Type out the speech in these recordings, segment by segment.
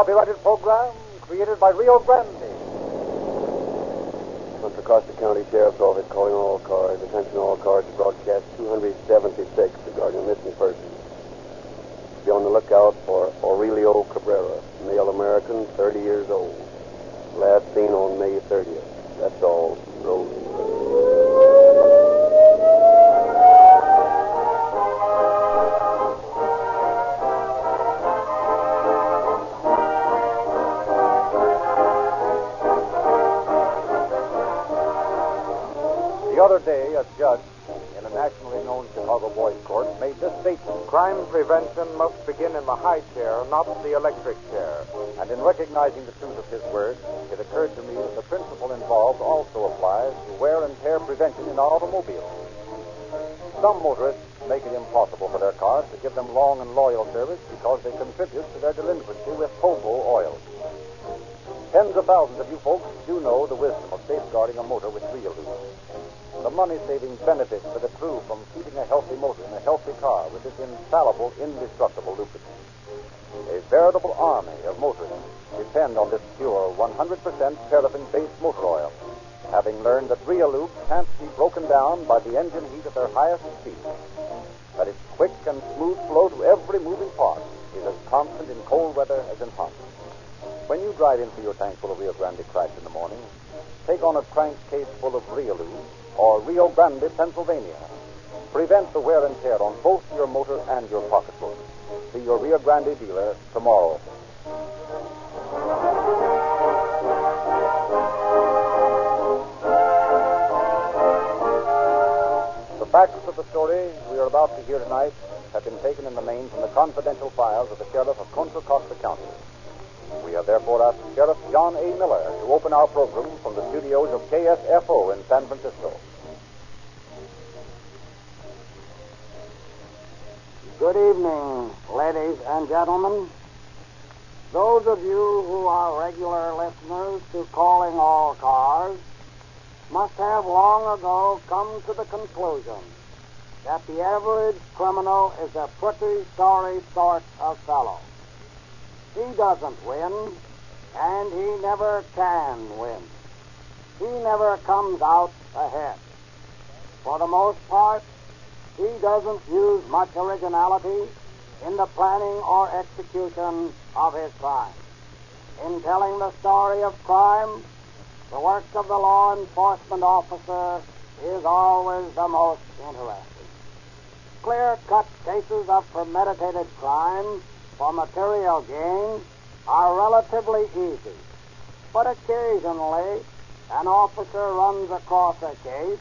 copyrighted program created by Rio Grande. Contra Costa County Sheriff's Office calling all cars. Attention all cars to broadcast 276 regarding missing persons. Be on the lookout for Aurelio Cabrera, male American, 30 years old. Last seen on May 30th. That's all. Roll. The other day, a judge in a nationally known Chicago boys' court made this statement: crime prevention must begin in the high chair, not the electric chair. And in recognizing the truth of his words, it occurred to me that the principle involved also applies to wear and tear prevention in automobiles. Some motorists make it impossible for their cars to give them long and loyal service because they contribute to their delinquency with Popo oil. Tens of thousands of you folks do know the wisdom of safeguarding a motor with real lube. The money-saving benefits that accrue from keeping a healthy motor in a healthy car with this infallible, indestructible lubricant. A veritable army of motorists depend on this pure, 100% paraffin-based motor oil, having learned that real lube can't be broken down by the engine heat at their highest speed. That its quick and smooth flow to every moving part is as constant in cold weather as in hot. When you drive into your tank full of Rio Grande Crash in the morning, take on a crankcase full of Real Lube or Rio Grande, Pennsylvania. Prevent the wear and tear on both your motor and your pocketbook. See your Rio Grande dealer tomorrow. The facts of the story we are about to hear tonight have been taken in the main from the confidential files of the sheriff of Contra Costa County. We have therefore asked Sheriff John A. Miller to open our program from the studios of KSFO in San Francisco. Good evening, ladies and gentlemen. Those of you who are regular listeners to Calling All Cars must have long ago come to the conclusion that the average criminal is a pretty sorry sort of fellow. He doesn't win, and he never can win. He never comes out ahead. For the most part, he doesn't use much originality in the planning or execution of his crime. In telling the story of crime, the work of the law enforcement officer is always the most interesting. Clear-cut cases of premeditated crime for material gain are relatively easy, but occasionally an officer runs across a case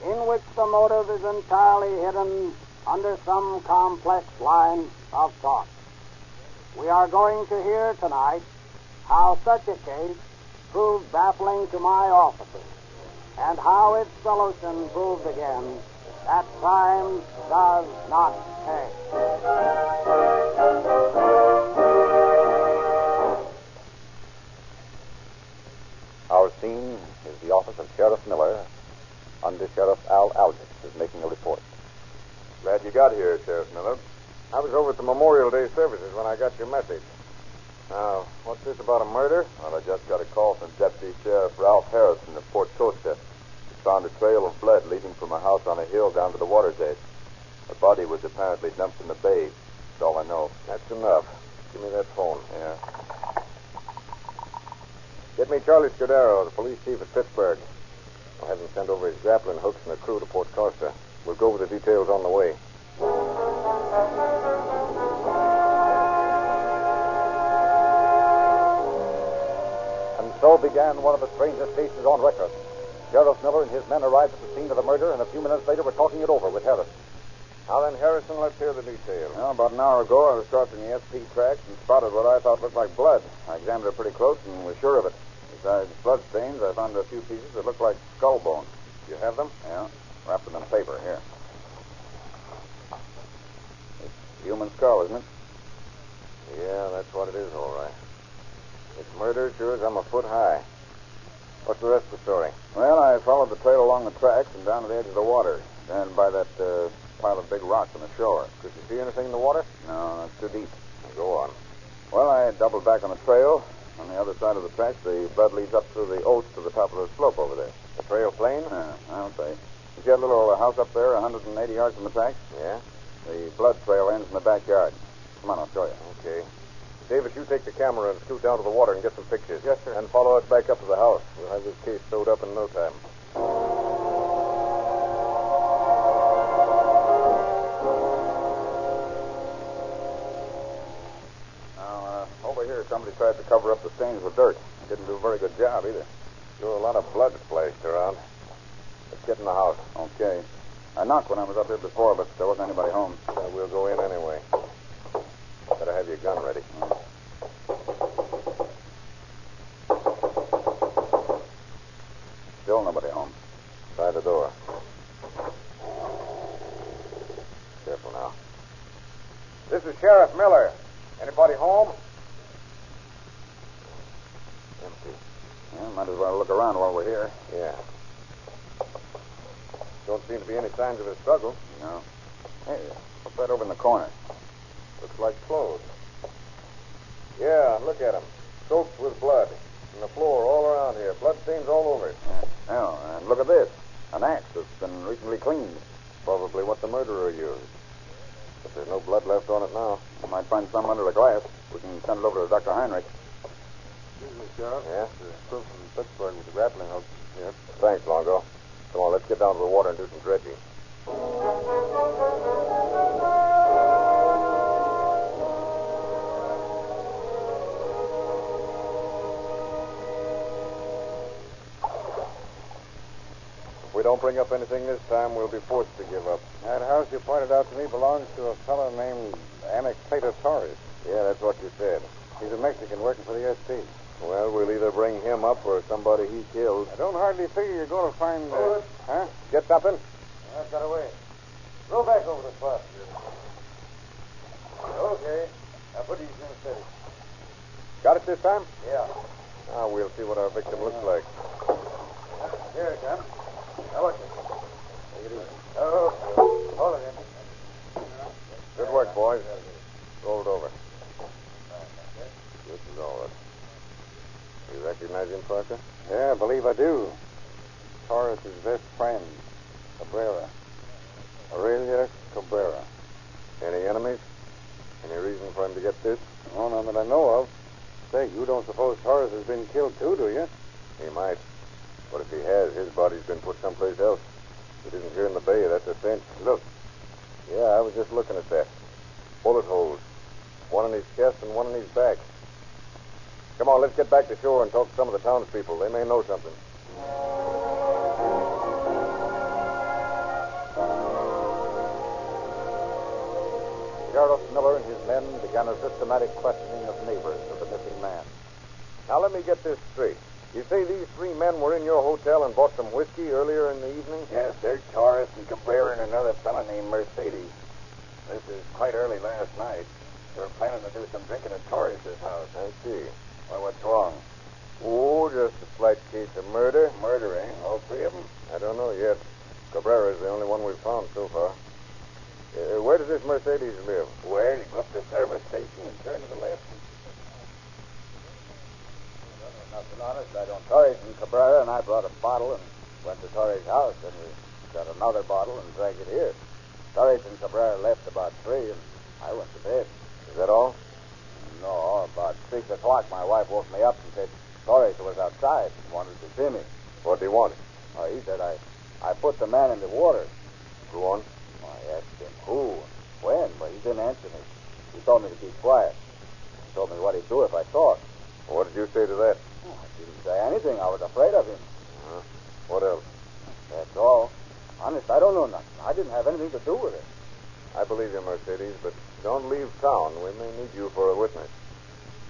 in which the motive is entirely hidden under some complex line of thought. We are going to hear tonight how such a case proved baffling to my officers, and how its solution proved again that crime does not pay. Our scene is the office of Sheriff Miller. Under Sheriff Al Algis is making a report. Glad you got here, Sheriff Miller. I was over at the Memorial Day services when I got your message. Now, what's this about a murder? Well, I just got a call from Deputy Sheriff Ralph Harrison of Port Costa. He found a trail of blood leading from a house on a hill down to the water's edge. The body was apparently dumped in the bay. That's all I know. That's enough. Give me that phone. Yeah. Get me Charlie Scudero, the police chief at Pittsburgh. I'll have him send over his grappling hooks and a crew to Port Costa. We'll go over the details on the way. And so began one of the strangest cases on record. Sheriff Miller and his men arrived at the scene of the murder, and a few minutes later were talking it over with Harrison. Now then, Harrison, let's hear the details. Well, about an hour ago, I was crossing the SP tracks and spotted what I thought looked like blood. I examined it pretty close and was sure of it. Besides blood stains, I found a few pieces that looked like skull bones. You have them? Yeah. Wrapped them in paper. Here. It's human skull, isn't it? Yeah, that's what it is, all right. It's murder, sure as I'm a foot high. What's the rest of the story? Well, I followed the trail along the tracks and down to the edge of the water. And by that pile of big rocks on the shore. Could you see anything in the water? No, that's too deep. Now, go on. Well, I doubled back on the trail. On the other side of the tracks, the blood leads up through the oats to the top of the slope over there. The trail plain? Yeah, I'll say. You see that little house up there, 180 yards from the tracks? Yeah. The blood trail ends in the backyard. Come on, I'll show you. Okay. Davis, you take the camera and scoot down to the water and get some pictures. Yes, sir. And follow us back up to the house. We'll have this case sewed up in no time. Now, over here, somebody tried to cover up the stains with dirt. Didn't do a very good job either. Sure, a lot of blood splashed around. Let's get in the house. Okay. I knocked when I was up here before, but there wasn't anybody home. We'll go in anyway. Better have your gun ready. Still nobody home. Try the door. Careful now. This is Sheriff Miller. Anybody home? Empty. Yeah, might as well look around while we're here. Yeah. Don't seem to be any signs of a struggle. No. Hey, what's that over in the corner? Looks like clothes. Yeah, look at them. Soaked with blood. And the floor all around here. Blood stains all over it. Yeah, and look at this. An axe that's been recently cleaned. Probably what the murderer used. But there's no blood left on it now. We might find some under the glass. We can send it over to Dr. Heinrich. Excuse me, Sheriff. Yeah? There's proof from Pittsburgh with the grappling hook. Yes. Thanks, Longo. Come on, let's get down to the water and do some dredging. If we don't bring up anything this time, we'll be forced to give up. That house you pointed out to me belongs to a fellow named Anacleto Torres. Yeah, that's what you said. He's a Mexican working for the SP. Well, we'll either bring him up or somebody he killed. I don't hardly figure you're going to find... Huh? Get something? I've got away. Roll back over the spot. Okay. Now put these in steady. Got it this time? Yeah. Now we'll see what our victim looks like. Here it comes. Now watch it. Take it easy. Oh, hold it in. Good work, boys. Roll it over. This is all right. You recognize him, Parker? Yeah, I believe I do. Torres' best friend, Cabrera. Aurelia Cabrera. Any enemies? Any reason for him to get this? Oh, none that I know of. Say, you don't suppose Torres has been killed too, do you? He might. But if he has, his body's been put someplace else. It isn't here in the bay, that's a cinch. Look. Yeah, I was just looking at that. Bullet holes. One in his chest and one in his back. Come on, let's get back to shore and talk to some of the townspeople. They may know something. Sheriff Miller and his men began a systematic questioning of neighbors of the missing man. Now, let me get this straight. You say these three men were in your hotel and bought some whiskey earlier in the evening? Yes, sir. Torres and Cabrera and another fellow named Mercedes. This is quite early last night. They were planning to do some drinking at Torres' house. I see. Well, what's wrong? Oh, just a slight case of murder. Murder, eh? All three of them? I don't know yet. Cabrera's the only one we've found so far. Where does this Mercedes live? Well, you go up to the service station and turn to the left. Nothing honest, I don't. Torres and Cabrera and I brought a bottle and went to Torres' house, and we got another bottle and dragged it here. Torres and Cabrera left about 3, and I went to bed. Is that all? No, about 6 o'clock, my wife woke me up and said Torres was outside and wanted to see me. What do you want? Oh, he said I put the man in the water. Go on. I asked him who and when, but he didn't answer me. He told me to keep quiet. He told me what he'd do if I saw it. What did you say to that? Oh, I didn't say anything. I was afraid of him. What else? That's all. Honest, I don't know nothing. I didn't have anything to do with it. I believe you, Mercedes, but don't leave town. We may need you for a witness.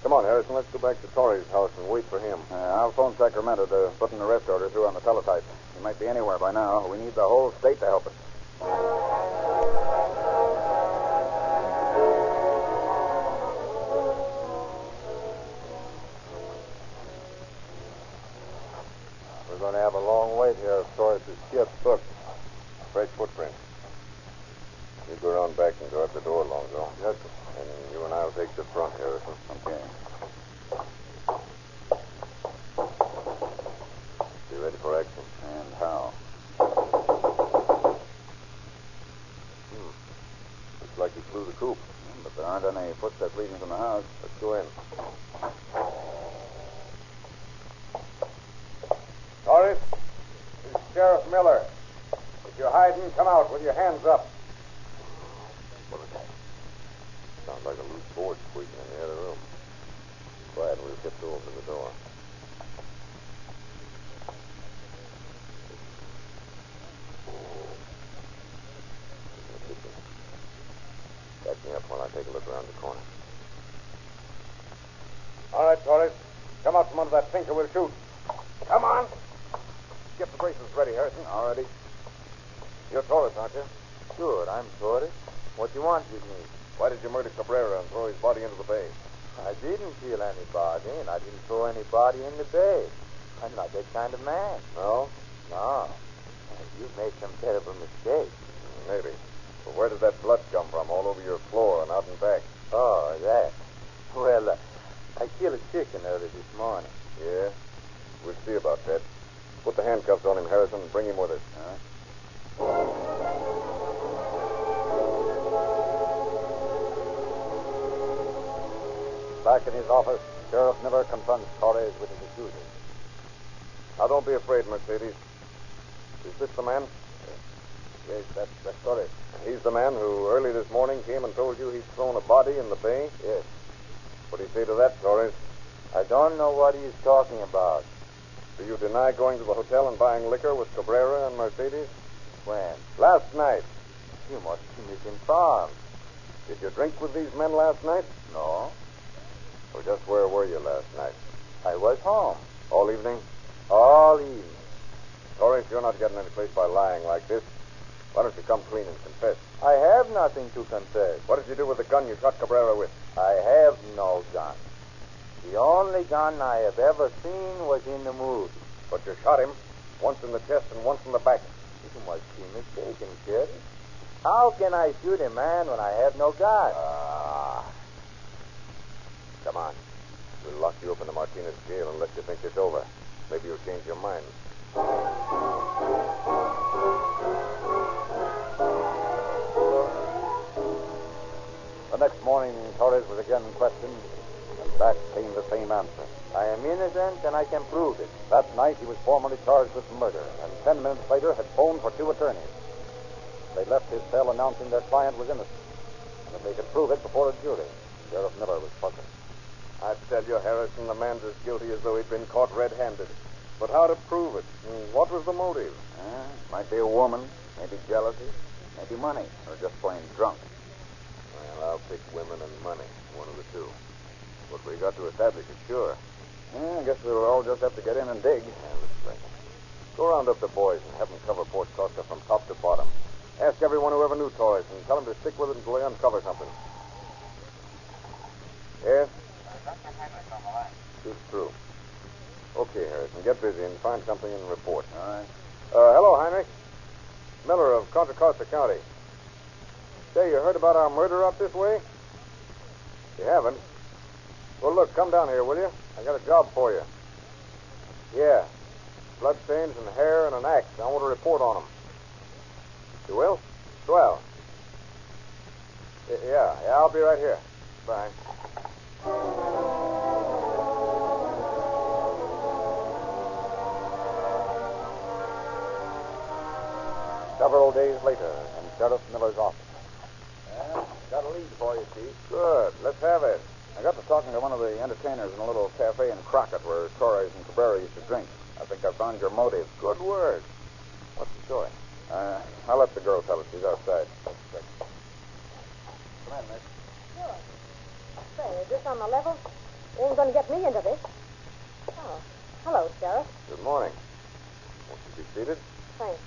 Come on, Harrison. Let's go back to Torrey's house and wait for him. I'll phone Sacramento to put an arrest order through on the teletype. He might be anywhere by now. We need the whole state to help us. We're going to have a long wait here if Torres' gets booked. Fresh footprints. You go around back and guard the door, Lonzo. Yes, sir. And you and I'll take the front, Harrison. Okay. Be ready for action. And how? Looks like he flew the coop. But there aren't any footsteps leading from the house. Let's go in. Horace, this is Sheriff Miller. If you're hiding, come out with your hands up. What is that? Sounds like a loose board squeaking in the other room. Quiet, and we'll tiptoe over to the door. In the kitchen. Back me up while I take a look around the corner. All right, Horace. Come out from under that sink or we'll shoot. Come on. Get the braces ready, Harrison. All ready? You're Torres, aren't you? Good, I'm Torres. What you want with me? Why did you murder Cabrera and throw his body into the bay? I didn't kill anybody, and I didn't throw anybody in the bay. I'm not that kind of man. No? No. You've made some terrible mistakes. Maybe. But where did that blood come from all over your floor and out and back? Oh, that. Well, I killed a chicken early this morning. Yeah? We'll see about that. Put the handcuffs on him, Harrison, and bring him with us. Back in his office, Sheriff Miller confronts Torres with his accusers. Now, don't be afraid, Mercedes. Is this the man? Yes, that's Torres. He's the man who early this morning came and told you he'd thrown a body in the bay? Yes. What do you say to that, Torres? I don't know what he's talking about. Do you deny going to the hotel and buying liquor with Cabrera and Mercedes? When? Last night. You must be misinformed. Did you drink with these men last night? No. Or just where were you last night? I was home. All evening? All evening. Torres, you're not getting any place by lying like this. Why don't you come clean and confess? I have nothing to confess. What did you do with the gun you shot Cabrera with? I have no gun. The only gun I have ever seen was in the movie. But you shot him once in the chest and once in the back. You must be mistaken, Sheriff. How can I shoot a man when I have no gun? Come on. We'll lock you up in the Martinez jail and let you think it's over. Maybe you'll change your mind. The next morning, Torres was again questioned, and back came the same answer. I am innocent and I can prove it. That night, he was formally charged with murder, and 10 minutes later had phoned for 2 attorneys. They left his cell announcing their client was innocent, and if they could prove it before a jury. Sheriff Miller was puzzled. I tell you, Harrison, the man's as guilty as though he'd been caught red-handed. But how to prove it? What was the motive? Might be a woman, maybe jealousy, maybe money, or just plain drunk. Well, I'll pick women and money, one of the two. But we got to establish it, sure. I guess we'll all just have to get in and dig. Let's see. Go round up the boys and have them cover Port Costa from top to bottom. Ask everyone who ever knew Torres and tell them to stick with it until they uncover something. Yes? Shoot through. Okay, Harrison, get busy and find something and report. All right. Hello, Heinrich. Miller of Contra Costa County. Say, you heard about our murder up this way? You haven't? Well, look, come down here, will you? I got a job for you. Yeah. Bloodstains and hair and an axe. I want to report on them. You will? Swell. Yeah, I'll be right here. Bye. Several days later, in Sheriff Miller's office. Got a lead for you, Chief. Good. Let's have it. I got to talking to one of the entertainers in a little cafe in Crockett where Torres and Cabrera used to drink. I think I found your motive. Good word. What's the story? I'll let the girl tell it. She's outside. Sure. Say, is this on the level? You ain't going to get me into this. Oh. Hello, Sheriff. Good morning. Won't you be seated? Thanks.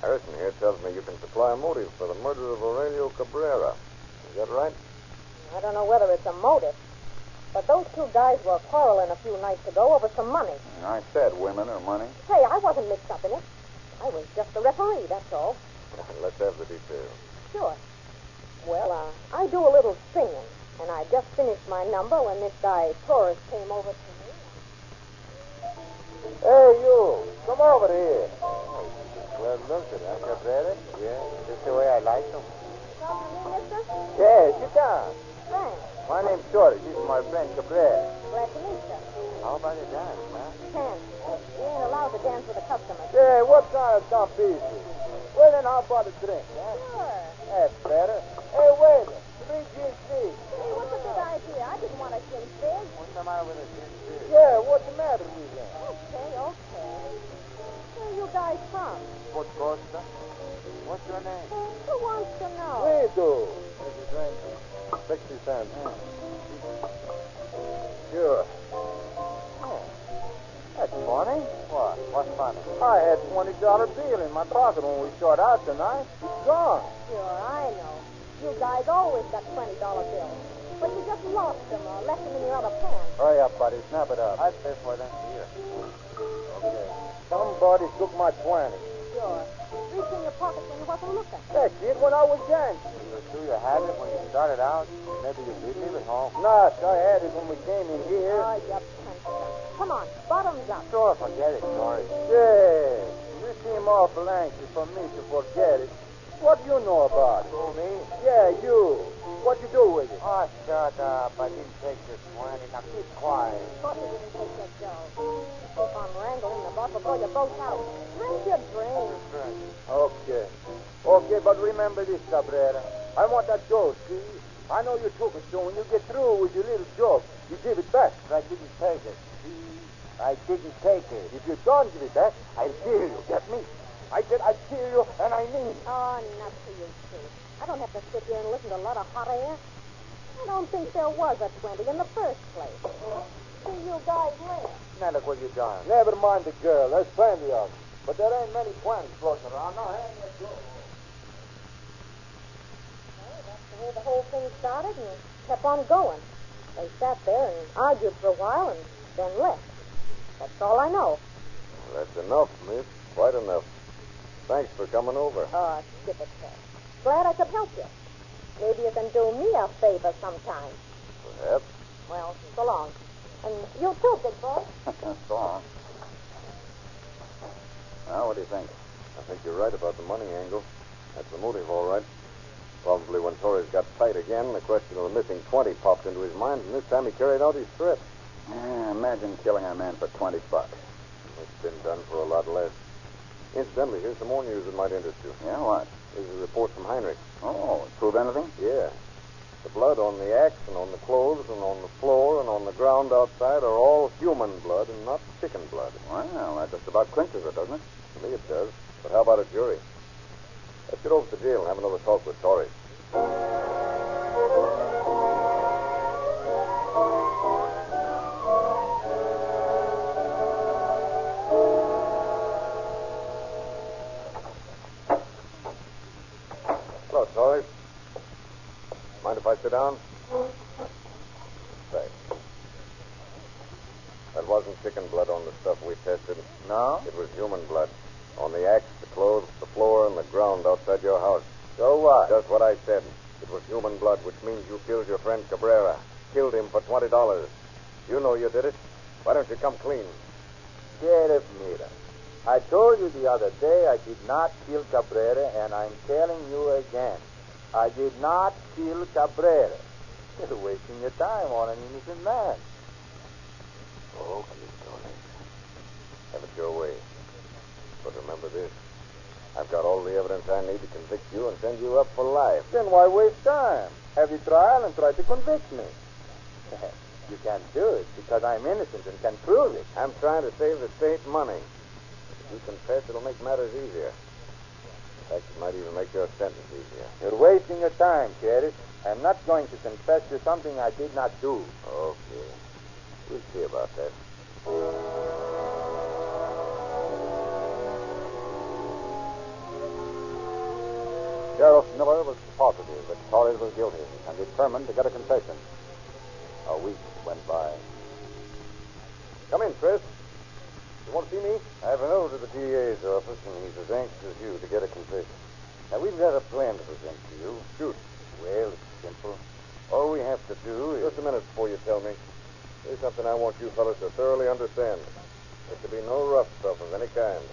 Harrison here tells me you can supply a motive for the murder of Aurelio Cabrera. Is that right? I don't know whether it's a motive, but those two guys were quarreling a few nights ago over some money. I said women or money. Hey, I wasn't mixed up in it. I was just the referee, that's all. Let's have the details. Sure. Well, I do a little singing, and I just finished my number when this guy, Torres, came over to me. Hey, you. Come over here. Well, look at that, Cabrera. Yeah, just the way I like them. Talking to me, mister? Yeah, sit down. Thanks. My name's Torres. This is my friend Cabrera. Glad to meet you. How about a dance, huh? Can't. We ain't allowed to dance with the customers. Yeah, what kind of dumb piece is it? Well, then how about a drink, huh? Sure. That's better. Hey, waiter. 3 gin fees. Hey, what's a good idea? I didn't want a gin fizz. What's the matter with a gin fizz? Yeah, what's the matter with that? Okay. Where you guys from? Port Costa. What's your name? Who wants to know? We do. Here's your drink. 60 cents. Sure. Oh. That's funny. What? What's funny? I had $20 bill in my pocket when we shot out tonight. It's gone. Sure, I know. You guys always got $20 bills. But you just lost them or left them in your other pants. Hurry up, buddy. Snap it up. I'd pay for them. Here. Okay. Somebody took my 20. Sure. Reach in your pocket when you wasn't looking. That's it, when I was dancing. You were sure you had it when you started out? Maybe you did leave it home. Nah, I had it when we came in here. Oh, you pencil. Come on, bottoms up. Sure, forget it, Dory. Yeah, you seem awful anxious for me to forget it. What do you know about it? Me? Yeah, you. What you do with it? Oh, shut up. I didn't take your 20. Now keep quiet. Thought you didn't take that dough. Keep on wrangling, the boss will throw you both out. Drink your drink. Okay. Okay, but remember this, Cabrera. I want that dough, see? I know you took it, so when you get through with your little joke, you give it back. I didn't take it. See? I didn't take it. If you don't give it back, I'll kill you. Get me? I said I'd kill you, and I mean it. Oh, not to you, too. I don't have to sit here and listen to a lot of hot air. I don't think there was a 20 in the first place. See you guys later. Now look what you done. Never mind the girl. There's plenty of them. But there ain't many 20s floating around. Now hang that door. Well, that's the way the whole thing started and kept on going. They sat there and argued for a while and then left. That's all I know. That's enough, miss. Quite enough. Thanks for coming over. Oh, skip it, sir. Glad I could help you. Maybe you can do me a favor sometime. Perhaps. Well, so long. And you too, big boy. So long. Now, what do you think? I think you're right about the money angle. That's the motive, all right. Probably when Torres got tight again, the question of the missing 20 popped into his mind, and this time he carried out his threat. Yeah, imagine killing a man for $20. It's been done for a lot less. Incidentally, here's some more news that might interest you. Yeah, what? Here's a report from Heinrich. Oh, prove anything? Yeah. The blood on the axe and on the clothes and on the floor and on the ground outside are all human blood and not chicken blood. Well, that just about clinches it, doesn't it? To me it does. But how about a jury? Let's get over to the jail and have another talk with Torres. Hello, Torres. Mind if I sit down? Thanks. That wasn't chicken blood on the stuff we tested. No? It was human blood. On the axe, the clothes, the floor, and the ground outside your house. So what? Just what I said. It was human blood, which means you killed your friend Cabrera. Killed him for $20. You know you did it. Why don't you come clean? Sheriff Mira, I told you the other day I did not kill Cabrera, and I'm telling you again. I did not kill Cabrera. You're wasting your time on an innocent man. Okay, Torres. Have it your way. But remember this. I've got all the evidence I need to convict you and send you up for life. Then why waste time? Have your trial and try to convict me. You can't do it because I'm innocent and can prove it. I'm trying to save the state money. If you confess, it'll make matters easier. In fact, it might even make your sentence easier. You're wasting your time, Sheriff. I'm not going to confess to something I did not do. Okay. We'll see about that. Sheriff Miller was positive that Torres was guilty and determined to get a confession. A week went by. Come in, Chris. You want to see me? I've been over to the DA's office, and he's as anxious as you to get a confession. Now, we've got a plan to present to you. Shoot. Well, it's simple. All we have to do is... Just a minute before you tell me. There's something I want you fellas to thoroughly understand. There should be no rough stuff of any kind.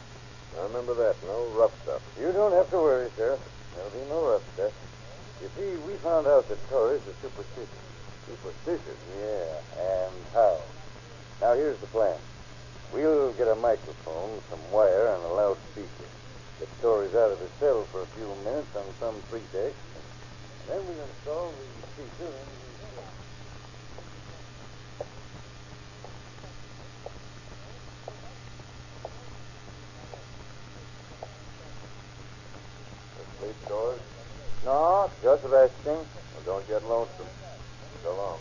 Now, remember that. No rough stuff. You don't have to worry, Sheriff. There'll be no rough stuff. You see, we found out that Torres is superstitious. Superstitious? Yeah, and how? Now, here's the plan. We'll get a microphone, some wire, and a loudspeaker. Get Torres out of his cell for a few minutes on some pretext. Then we'll install the speaker in his cell. Asleep, Torres? No, just resting. Well, don't get lonesome. So long.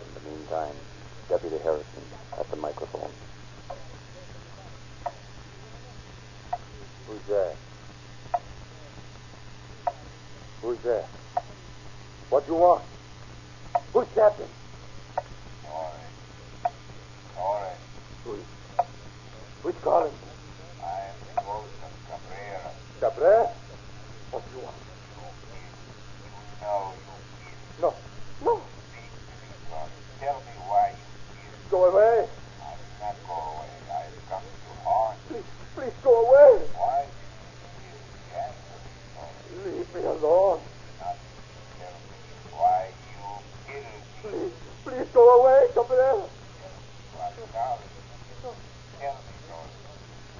In the meantime, Deputy Harrison at the microphone. Who's that? Who's that? What you want? Who's captain? Who's calling? I'm Wilson Cabrera. Cabrera? What do you want? No, No. No. tell me why you Go away. I did not go away. I've come to harm. Please go away. Why did you Leave me alone. not tell me why you killed me? Please go away, Cabrera. What now? Tell me, George.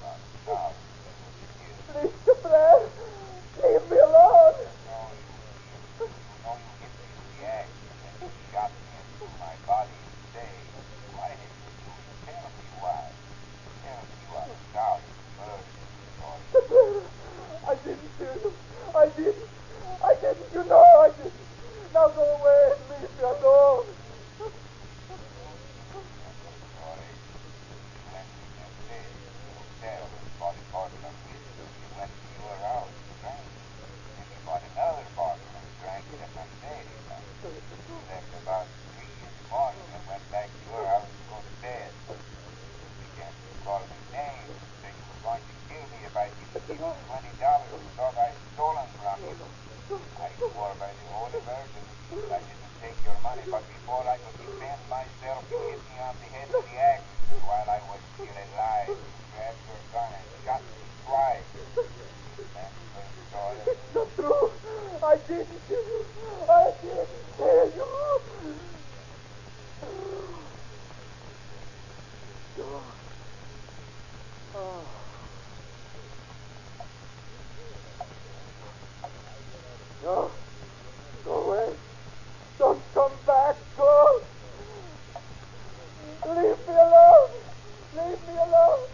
What now? Please, Cabrera. Leave me alone. You hit me in the axe and then you shot me into my body today. Why did you do it? Tell me why. Tell me what now. Cabrera, I didn't kill you. I didn't. You know I didn't. Now go away and leave me alone. But before I could defend myself, you hit me on the head with the axe. While I was still alive, you grabbed your gun and shot me twice. It's not true. I didn't kill you. I didn't kill you. No. Go away. Don't come back. Go. Leave me alone. Leave me alone.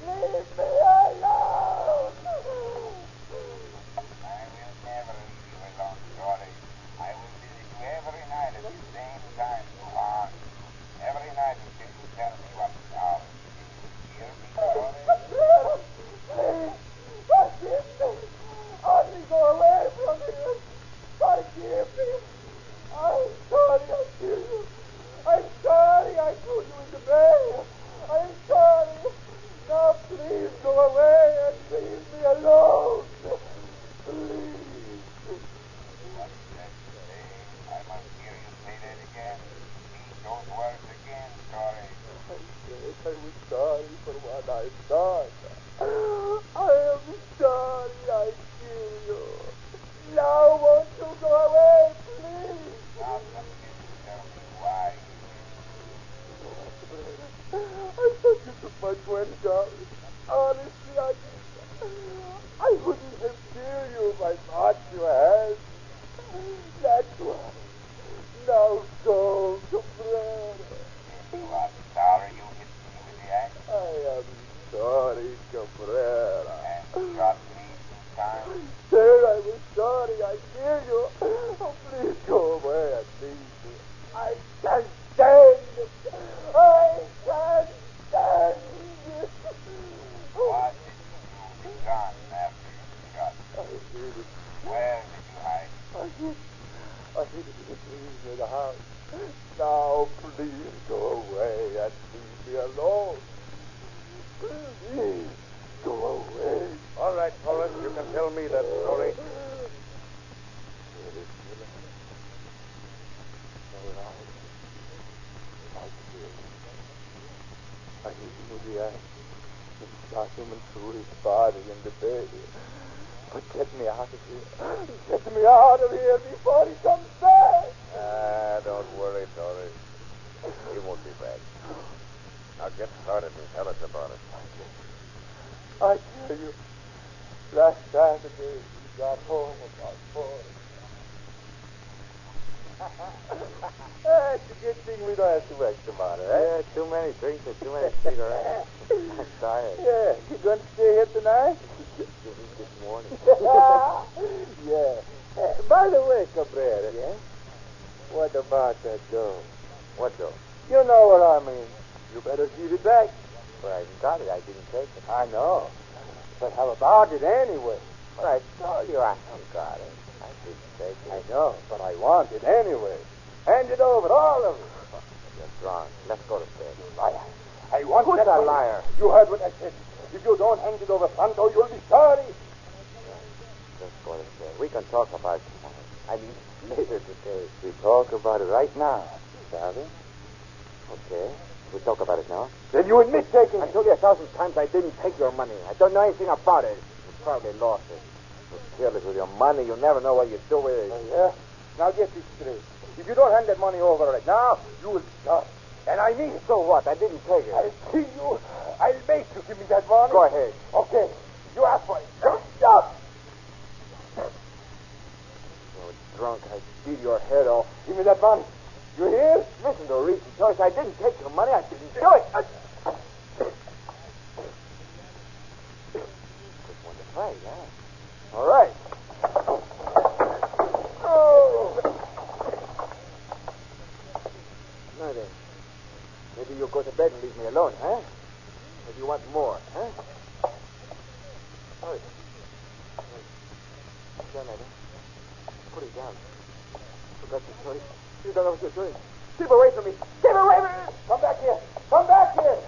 Leave me alone. I will never leave you alone, Dory. I will visit you every night at the same time to haunt you. Every night until you tell me what now. Do you hear me, Dory? Please, forgive me. Only go away from here. Forgive me. I'm sorry I killed you. I'm sorry I threw you in the bay. I'm sorry. Now please go away and leave me alone. Please. What did that say? I must hear you say that again. Repeat those words again, Dory. I was sorry for what I've done. I am sorry I killed you. Now won't you go away, please? Now until you tell me why. I thought you took my $20. Honestly, I didn't. I wouldn't have killed you if I thought you had. That's why. Now go, Cabrera. You are sorry you hit me with the axe I am sorry, Cabrera. and shot me 2 times. Sir, I was sorry I killed you. Oh, please go away and leave me. I can't stand it. I can't stand it. What I hit him with the axe and shot him and threw his body in the bay. But get me out of here. Get me out of here before he comes back. Don't worry, Torres. He won't be back. Now get started and tell us about it. I tell you, last Saturday we got home about 4. It's a good thing we don't have to work tomorrow, eh? Yeah, too many drinks and too many cigarettes. I'm tired. Yeah. You going to stay here tonight? This morning. Yeah. By the way, Cabrera. Yeah? What about that dough? What dough? You know what I mean. You better give it back. Well, I got it. I didn't take it. I know. But how about it anyway? But I told you I got it. I didn't take it. I know, but I want it anyway. Hand it over, all of it. You're drunk. Let's go to bed. I want Who's that a money. liar? You heard what I said. If you don't hand it over pronto, you'll be sorry. Let's go to bed. We can talk about it tonight. I mean, later today. We talk about it right now, shall we? Okay. We talk about it now. Then you admit taking I it. told you 1,000 times I didn't take your money. I don't know anything about it. You probably lost it. You're careless with your money. You never know what you do with it. Oh, yeah? Now get this straight. If you don't hand that money over right now, you will stop. And I mean it. So what? I didn't take it. I'll kill you. I'll make you give me that money. Go ahead. Okay. You ask for it. Stop. You're drunk. I beat your head off. Give me that money. You hear? Listen to reason, Joyce. I didn't take your money. I didn't do it. Just want to fight, huh? All right. Oh. Now then, maybe you'll go to bed and leave me alone, huh? If you want more, huh? All right. Down there, put it down. Forgot your choice. You don't know what you're doing. Keep away from me. Keep away from me. Come back here. Come back here.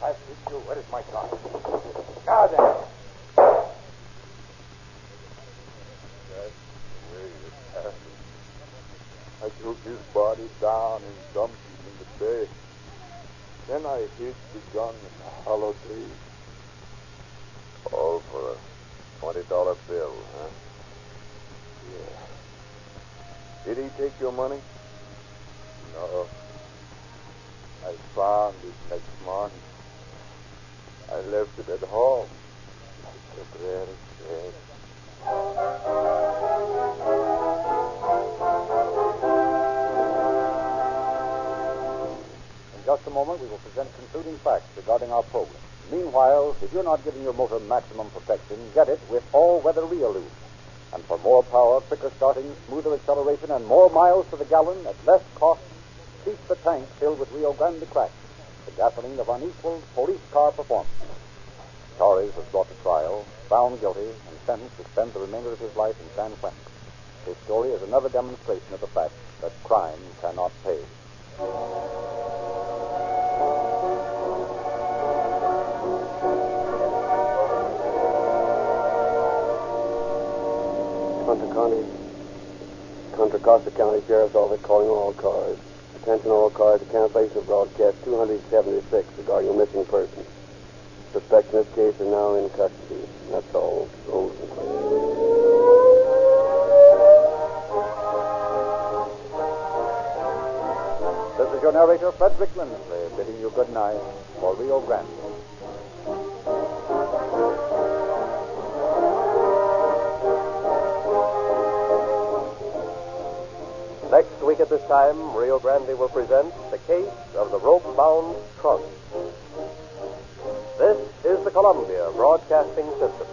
I'll fix you. Where is my car? Now then. That's the way it happened. I took his body down and dumped him in the bay. Then I hid the gun in the hollow tree. All for a $20 bill, huh? Yeah. Did he take your money? No. I found it next morning. I left it at home. Like Cabrera said. In just a moment, we will present concluding facts regarding our program. Meanwhile, if you're not giving your motor maximum protection, get it with all-weather Reolute. And for more power, quicker starting, smoother acceleration, and more miles to the gallon at less cost, keep the tank filled with Rio Grande Crack, the gasoline of unequaled police car performance. Torres was brought to trial, found guilty, and sentenced to spend the remainder of his life in San Quentin. His story is another demonstration of the fact that crime cannot pay. Contra Costa County Sheriff's Office calling all cars. Attention all cars to cancellation of broadcast 276 regarding a missing person. Suspects in this case are now in custody. That's all. This is your narrator, Frederick Lindsley, bidding you good night for Rio Grande. Next week at this time, Rio Grande will present the case of the rope-bound trunk. This is the Columbia Broadcasting System.